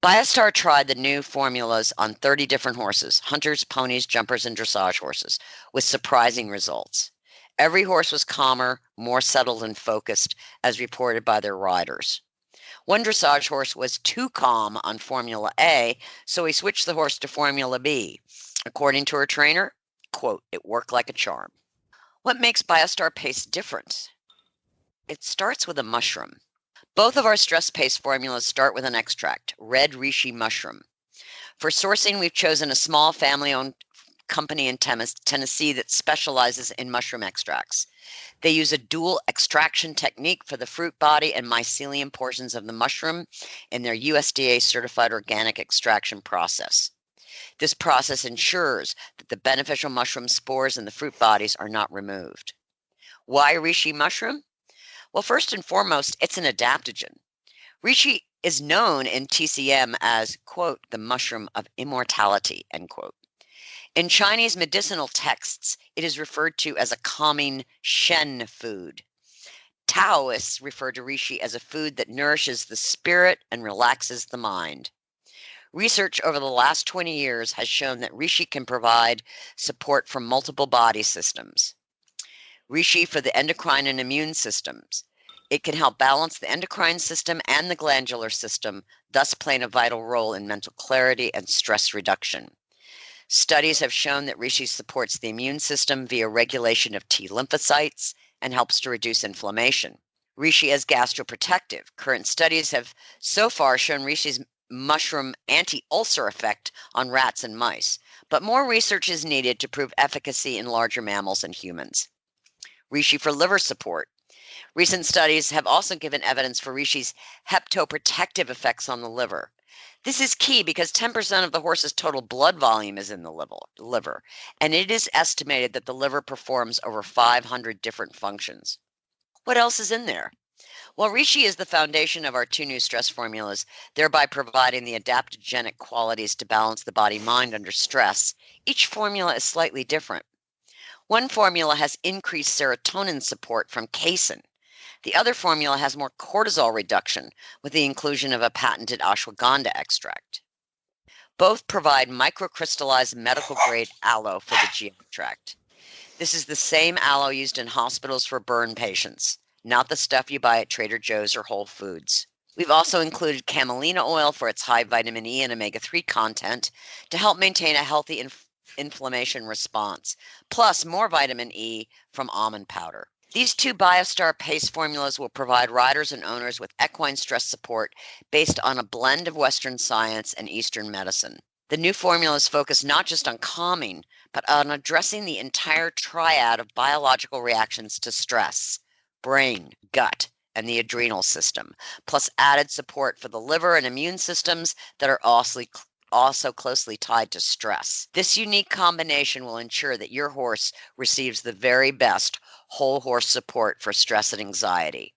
BioStar tried the new formulas on 30 different horses, hunters, ponies, jumpers, and dressage horses, with surprising results. Every horse was calmer, more settled and focused, as reported by their riders. One dressage horse was too calm on Formula A, so he switched the horse to Formula B. According to her trainer, quote, "It worked like a charm." What makes BioStar paste different? It starts with a mushroom. Both of our stress paste formulas start with an extract, red reishi mushroom. For sourcing, we've chosen a small family-owned company in Tennessee that specializes in mushroom extracts. They use a dual extraction technique for the fruit body and mycelium portions of the mushroom in their USDA certified organic extraction process. This process ensures that the beneficial mushroom spores in the fruit bodies are not removed. Why reishi mushroom? Well, first and foremost, it's an adaptogen. Reishi is known in TCM as, quote, the mushroom of immortality, end quote. In Chinese medicinal texts, it is referred to as a calming Shen food. Taoists refer to reishi as a food that nourishes the spirit and relaxes the mind. Research over the last 20 years has shown that reishi can provide support for multiple body systems. Reishi for the endocrine and immune systems. It can help balance the endocrine system and the glandular system, thus playing a vital role in mental clarity and stress reduction. Studies have shown that reishi supports the immune system via regulation of T lymphocytes and helps to reduce inflammation. Reishi is gastroprotective. Current studies have so far shown reishi's mushroom anti-ulcer effect on rats and mice, but more research is needed to prove efficacy in larger mammals and humans. Reishi for liver support. Recent studies have also given evidence for reishi's hepatoprotective effects on the liver. This is key because 10% of the horse's total blood volume is in the liver, and it is estimated that the liver performs over 500 different functions. What else is in there? Well, reishi is the foundation of our 2 new stress formulas, thereby providing the adaptogenic qualities to balance the body-mind under stress. Each formula is slightly different. One formula has increased serotonin support from casein. The other formula has more cortisol reduction with the inclusion of a patented ashwagandha extract. Both provide microcrystallized medical-grade aloe for the GI tract. This is the same aloe used in hospitals for burn patients, not the stuff you buy at Trader Joe's or Whole Foods. We've also included camelina oil for its high vitamin E and omega-3 content to help maintain a healthy inflammation response, plus more vitamin E from almond powder. These 2 BioStar Pace formulas will provide riders and owners with equine stress support based on a blend of Western science and Eastern medicine. The new formulas focus not just on calming, but on addressing the entire triad of biological reactions to stress: brain, gut, and the adrenal system, plus added support for the liver and immune systems that are also closely tied to stress. This unique combination will ensure that your horse receives the very best whole horse support for stress and anxiety.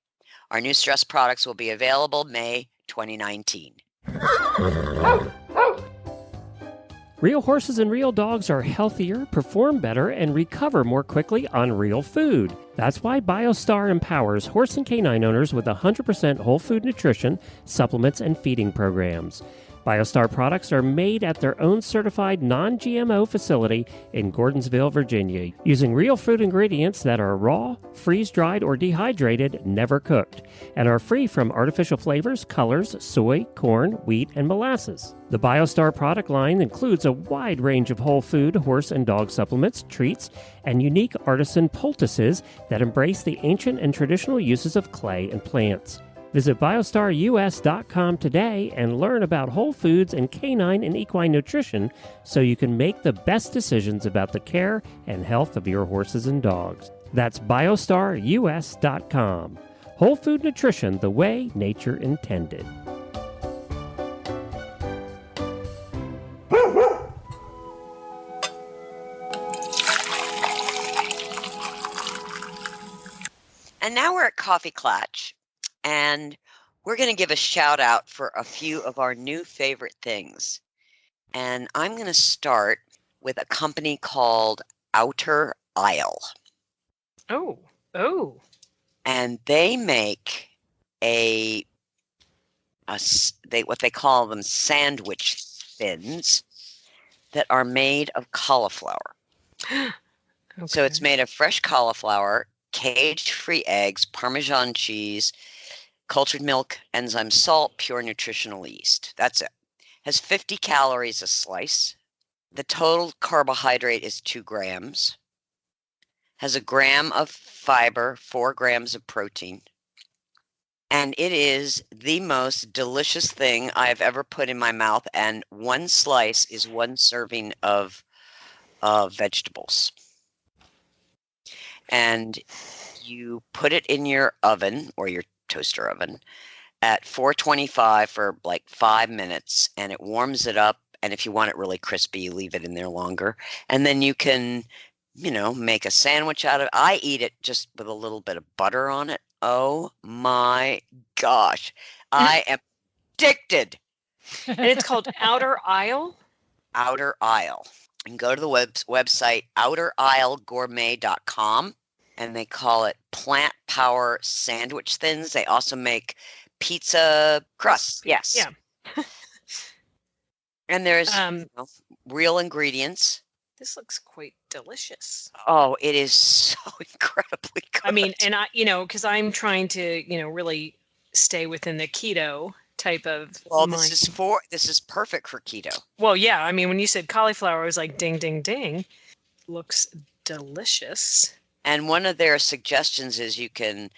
Our new stress products will be available May 2019. Real horses and real dogs are healthier, perform better, and recover more quickly on real food. That's why BioStar empowers horse and canine owners with 100% whole food nutrition, supplements, and feeding programs. BioStar products are made at their own certified non-GMO facility in Gordonsville, Virginia, using real food ingredients that are raw, freeze-dried, or dehydrated, never cooked, and are free from artificial flavors, colors, soy, corn, wheat, and molasses. The BioStar product line includes a wide range of whole food, horse and dog supplements, treats, and unique artisan poultices that embrace the ancient and traditional uses of clay and plants. Visit biostarus.com today and learn about whole foods and canine and equine nutrition so you can make the best decisions about the care and health of your horses and dogs. That's biostarus.com. Whole food nutrition the way nature intended. And now we're at Coffee Clatch. And we're going to give a shout out for a few of our new favorite things. And I'm going to start with a company called Outer Isle. Oh. And they make what they call them sandwich thins that are made of cauliflower. Okay. So it's made of fresh cauliflower, cage-free eggs, Parmesan cheese, cultured milk, enzyme salt, pure nutritional yeast. That's it. Has 50 calories a slice. The total carbohydrate is 2 grams. Has a gram of fiber, 4 grams of protein. And it is the most delicious thing I've ever put in my mouth. And 1 slice is 1 serving of vegetables. And you put it in your oven or your toaster oven at 425 for like 5 minutes, and it warms it up. And if you want it really crispy, you leave it in there longer. And then you can, make a sandwich out of it. I eat it just with a little bit of butter on it. Oh my gosh. I am addicted. And it's called Outer Isle? Outer Isle. And go to the website outerislegourmet.com. And they call it Plant Power Sandwich Thins. They also make pizza crusts. Yes. Yeah. And there's real ingredients. This looks quite delicious. Oh, it is so incredibly good. I mean, and because I'm trying to, really stay within the keto type of Well, mind. this is perfect for keto. Well, yeah. I mean, when you said cauliflower, I was like, ding, ding, ding. Looks delicious. And one of their suggestions is you can,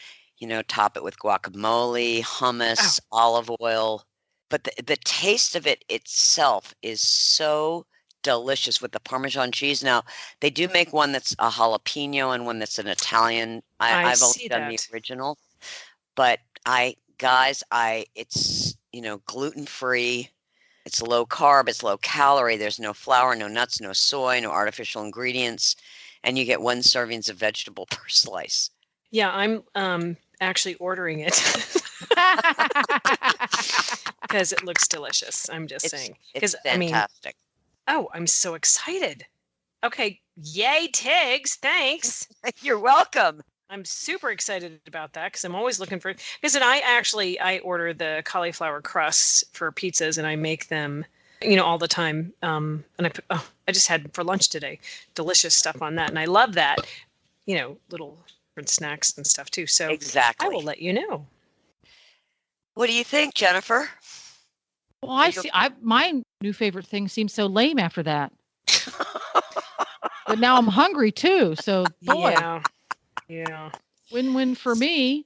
top it with guacamole, hummus, olive oil. But the taste of it itself is so delicious with the Parmesan cheese. Now, they do make one that's a jalapeno and one that's an Italian. I've only done the original. But it's, gluten-free. It's low carb, it's low calorie. There's no flour, no nuts, no soy, no artificial ingredients. And you get 1 servings of vegetable per slice. Yeah, I'm actually ordering it. Because it looks delicious. I'm just saying. It's fantastic. I'm so excited. Okay. Yay, Tiggs. Thanks. You're welcome. I'm super excited about that because I'm always looking for, because I order the cauliflower crusts for pizzas and I make them, all the time. And I just had for lunch today, delicious stuff on that. And I love that, little different snacks and stuff too. So exactly. I will let you know. What do you think, Jennifer? Well, my new favorite thing seems so lame after that. But now I'm hungry too. So boy. Yeah. Win-win for me.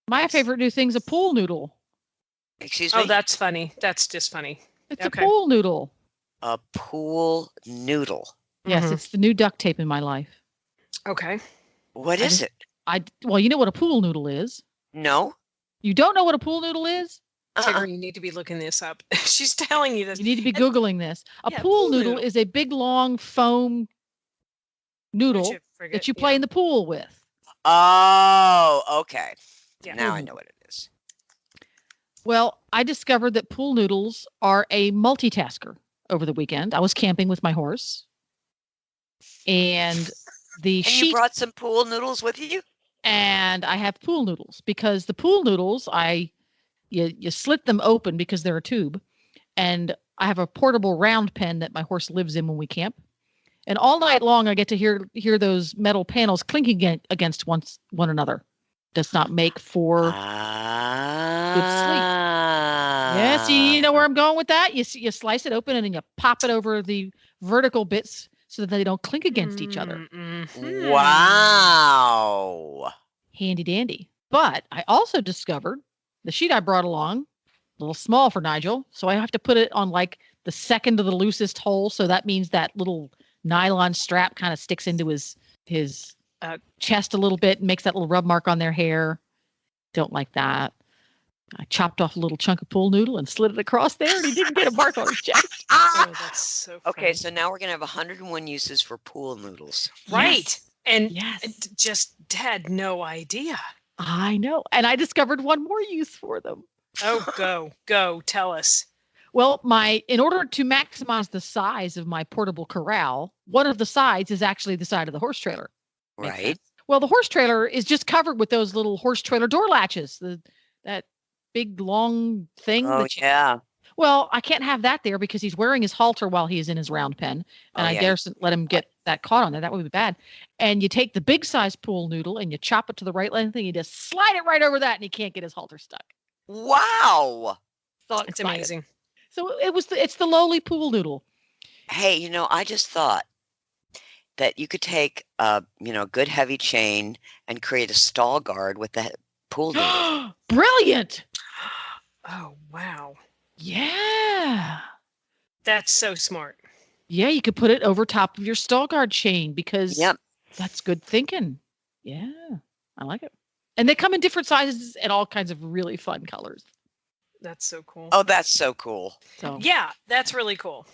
My favorite new thing's a pool noodle. Excuse me? Oh, that's funny. That's just funny. It's a pool noodle. A pool noodle. Yes, It's the new duct tape in my life. Okay. What is it? Well, you know what a pool noodle is? No. You don't know what a pool noodle is? Tigger, you need to be looking this up. She's telling you this. You need to be Googling this. A pool noodle is a big, long foam noodle that you play in the pool with. Oh, okay. Yeah. Now I know what it is. Well, I discovered that pool noodles are a multitasker over the weekend. I was camping with my horse. And you brought some pool noodles with you? And I have pool noodles because the pool noodles, you slit them open because they're a tube. And I have a portable round pen that my horse lives in when we camp. And all night long, I get to hear those metal panels clinking against one another. Does not make for good sleep. Yes, you know where I'm going with that? You slice it open and then you pop it over the vertical bits so that they don't clink against each other. Mm-hmm. Wow. Handy dandy. But I also discovered the sheet I brought along, a little small for Nigel. So I have to put it on like the second to the loosest hole. So that means that little nylon strap kind of sticks into his chest a little bit and makes that little rub mark on their hair. Don't like that. I chopped off a little chunk of pool noodle and slid it across there, and he didn't get a mark on his chest. Oh, that's so funny. Okay, so now we're going to have 101 uses for pool noodles. Right. Yes. And just had no idea. I know. And I discovered one more use for them. Oh, go. Tell us. Well, in order to maximize the size of my portable corral, one of the sides is actually the side of the horse trailer. Right. Well, the horse trailer is just covered with those little horse trailer door latches, that big long thing. Oh, yeah. Well, I can't have that there because he's wearing his halter while he is in his round pen. And I daresn't let him get that caught on there. That would be bad. And you take the big size pool noodle and you chop it to the right length and you just slide it right over that and he can't get his halter stuck. Wow. It's amazing. So it's the lowly pool noodle. Hey, I just thought that you could take a good heavy chain and create a stall guard with the pool noodle. Brilliant. Oh, wow. Yeah. That's so smart. Yeah, you could put it over top of your stall guard chain because that's good thinking. Yeah, I like it. And they come in different sizes and all kinds of really fun colors. That's so cool. Oh, that's so cool. So yeah, that's really cool.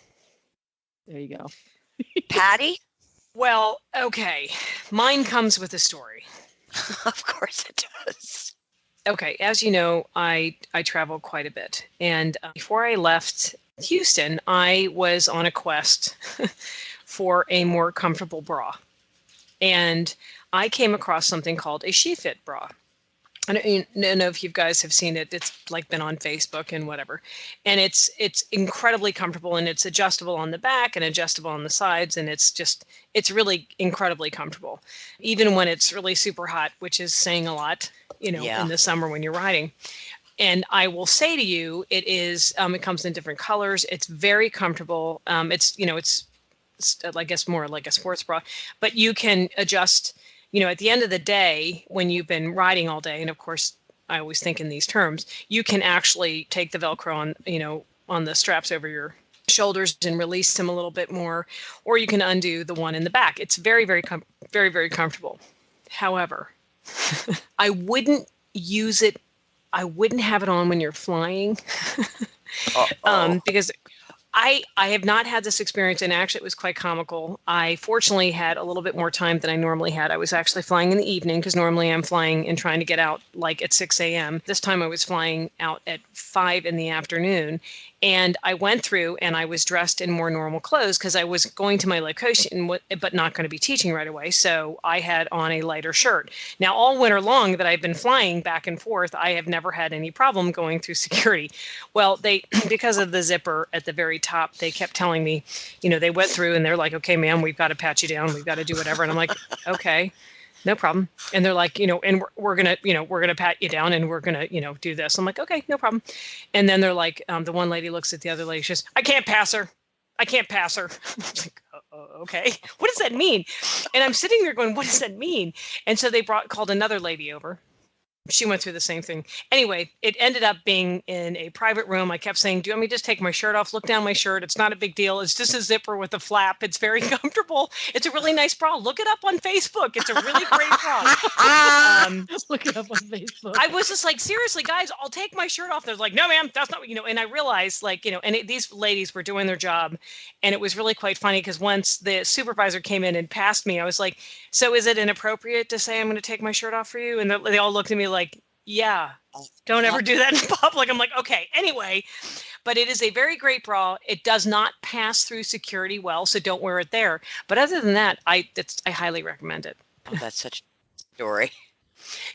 There you go. Patty? Well, okay. Mine comes with a story. Of course it does. Okay, as you know, I travel quite a bit. And before I left Houston, I was on a quest for a more comfortable bra. And I came across something called a SheFit bra. I don't know if you guys have seen it. It's like been on Facebook and whatever. And it's incredibly comfortable, and it's adjustable on the back and adjustable on the sides. And it's really incredibly comfortable, even when it's really super hot, which is saying a lot, in the summer when you're riding. And I will say to you, it is, it comes in different colors. It's very comfortable. It's, I guess more like a sports bra, but you can adjust, at the end of the day, when you've been riding all day, and of course, I always think in these terms, you can actually take the Velcro on the straps over your shoulders and release them a little bit more, or you can undo the one in the back. It's very, very, very, very comfortable. However, I wouldn't use it. I wouldn't have it on when you're flying because I have not had this experience, and actually it was quite comical. I fortunately had a little bit more time than I normally had. I was actually flying in the evening because normally I'm flying and trying to get out like at 6 a.m. This time I was flying out at 5 in the afternoon, and I went through and I was dressed in more normal clothes because I was going to my location, but not going to be teaching right away. So I had on a lighter shirt. Now, all winter long that I've been flying back and forth, I have never had any problem going through security. Well, because of the zipper at the very top, they kept telling me, they went through and they're like, okay, ma'am, we've got to pat you down. We've got to do whatever. And I'm like, okay, no problem. And they're like, and we're going to pat you down and we're going to, do this. I'm like, okay, no problem. And then they're like, the one lady looks at the other lady. She says, I can't pass her. I can't pass her. I'm like, okay, what does that mean? And I'm sitting there going, what does that mean? And so they called another lady over. She went through the same thing. Anyway, it ended up being in a private room. I kept saying, do you want me to just take my shirt off? Look down my shirt. It's not a big deal. It's just a zipper with a flap. It's very comfortable. It's a really nice bra. Look it up on Facebook. It's a really great bra. Look it up on Facebook. I was just like, seriously, guys, I'll take my shirt off. They're like, no, ma'am, that's not what, and I realized these ladies were doing their job. And it was really quite funny because once the supervisor came in and passed me, I was like, so is it inappropriate to say I'm going to take my shirt off for you? And they all looked at me like, yeah, don't ever do that in public. I'm like, okay, anyway, but it is a very great bra. It does not pass through security well, so don't wear it there. But other than that, I highly recommend it. Oh, that's such a story.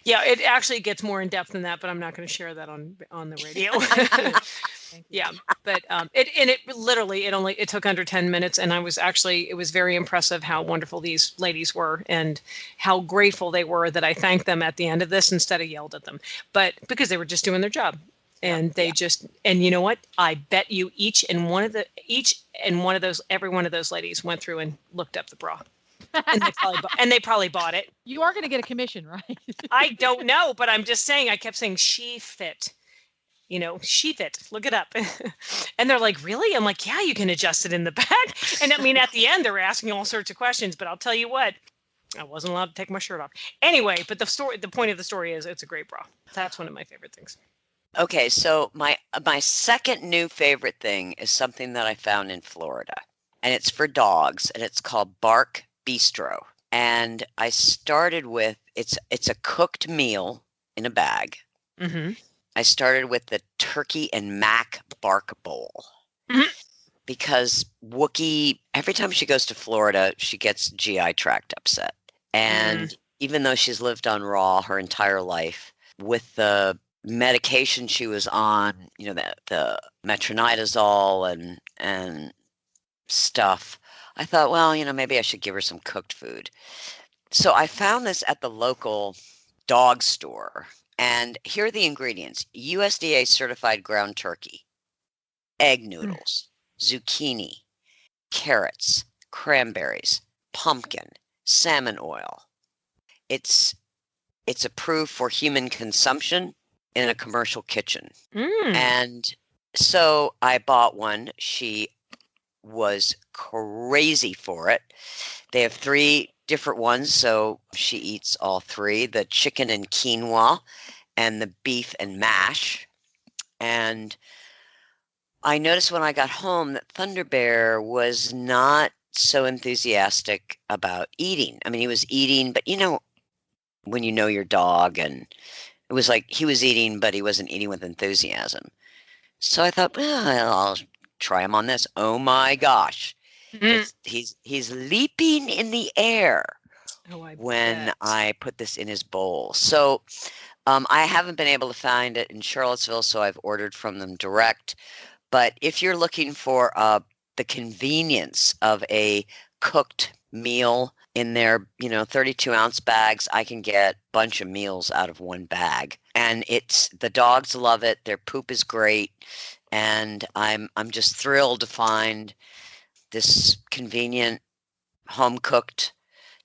Yeah, it actually gets more in depth than that, but I'm not going to share that on the radio. Yeah, but it took under 10 minutes, and it was very impressive how wonderful these ladies were and how grateful they were that I thanked them at the end of this instead of yelled at them, but because they were just doing their job. And and you know what? I bet you every one of those ladies went through and looked up the bra. And they probably bought it. You are going to get a commission, right? I don't know, but I'm just saying, I kept saying she fit. She fit. Look it up. And they're like, really? I'm like, yeah, you can adjust it in the back. And I mean, at the end, they were asking all sorts of questions, but I'll tell you what, I wasn't allowed to take my shirt off. Anyway, but the point of the story is it's a great bra. That's one of my favorite things. Okay, so my second new favorite thing is something that I found in Florida, and it's for dogs, and it's called Bark Bistro. And I started with it's a cooked meal in a bag. Mm-hmm. I started with the turkey and mac bark bowl. Mm-hmm. Because Wookie, every time she goes to Florida, she gets GI tract upset. And even though she's lived on raw her entire life, with the medication she was on, the metronidazole and stuff, I thought, well, maybe I should give her some cooked food. So I found this at the local dog store. And here are the ingredients: USDA certified ground turkey, egg noodles, zucchini, carrots, cranberries, pumpkin, salmon oil. It's approved for human consumption in a commercial kitchen. And so I bought one. She was crazy for it. They have 3 different ones, so she eats all 3: the chicken and quinoa and the beef and mash. And I noticed when I got home that Thunder Bear was not so enthusiastic about eating. I mean, he was eating, but when you know your dog, and it was like he was eating, but he wasn't eating with enthusiasm. So I thought, well, I'll try him on this. Oh my gosh. He's leaping in the air when I put this in his bowl. So I haven't been able to find it in Charlottesville, so I've ordered from them direct. But if you're looking for the convenience of a cooked meal in their, 32-ounce bags, I can get a bunch of meals out of one bag. And the dogs love it. Their poop is great. And I'm just thrilled to find this convenient home-cooked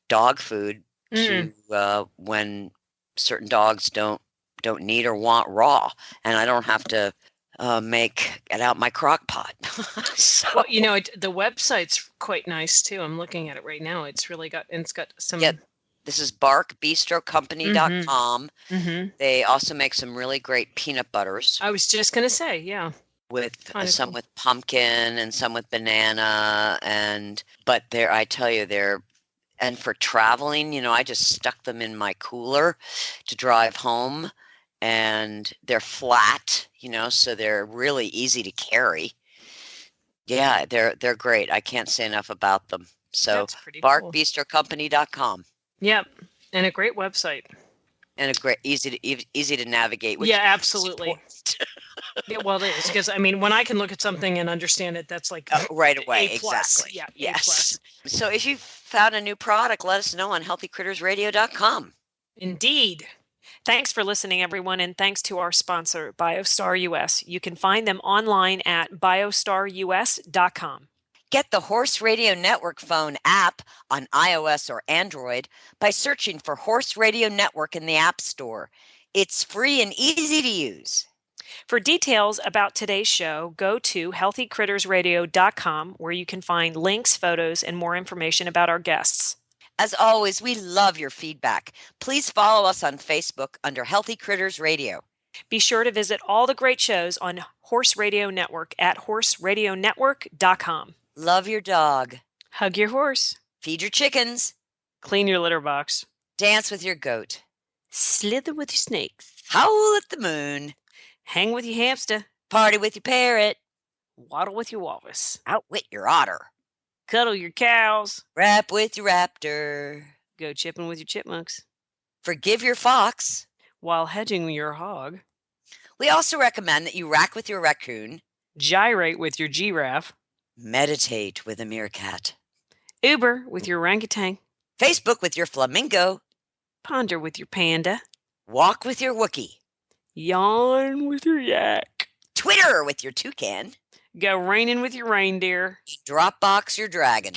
dog food to when certain dogs don't need or want raw, and I don't have to get out my crock pot. So, well, the website's quite nice too. I'm looking at it right now. It's got some. Yeah, this is barkbistrocompany.com. They also make some really great peanut butters. I was just gonna say, yeah. With some with pumpkin and some with banana, but I tell you, and for traveling, I just stuck them in my cooler to drive home, and they're flat, so they're really easy to carry. Yeah, they're great. I can't say enough about them. So barkbistrocompany.com. Yep, and a great website. And a great easy to navigate. Yeah, absolutely. Yeah, well, it is, because when I can look at something and understand it, that's like right away. A+. Exactly. Yeah. Yes. So if you've found a new product, let us know on healthycrittersradio.com. Indeed. Thanks for listening, everyone, and thanks to our sponsor, BioStar US. You can find them online at biostarus.com. Get the Horse Radio Network phone app on iOS or Android by searching for Horse Radio Network in the App Store. It's free and easy to use. For details about today's show, go to healthycrittersradio.com, where you can find links, photos, and more information about our guests. As always, we love your feedback. Please follow us on Facebook under Healthy Critters Radio. Be sure to visit all the great shows on Horse Radio Network at horseradionetwork.com. Love your dog. Hug your horse. Feed your chickens. Clean your litter box. Dance with your goat. Slither with your snakes. Howl at the moon. Hang with your hamster. Party with your parrot. Waddle with your walrus. Outwit your otter. Cuddle your cows. Rap with your raptor. Go chipping with your chipmunks. Forgive your fox. While hedging your hog. We also recommend that you rack with your raccoon. Gyrate with your giraffe. Meditate with a meerkat. Uber with your orangutan. Facebook with your flamingo. Ponder with your panda. Walk with your Wookiee. Yawn with your yak. Twitter with your toucan. Go raining with your reindeer. Dropbox your dragon.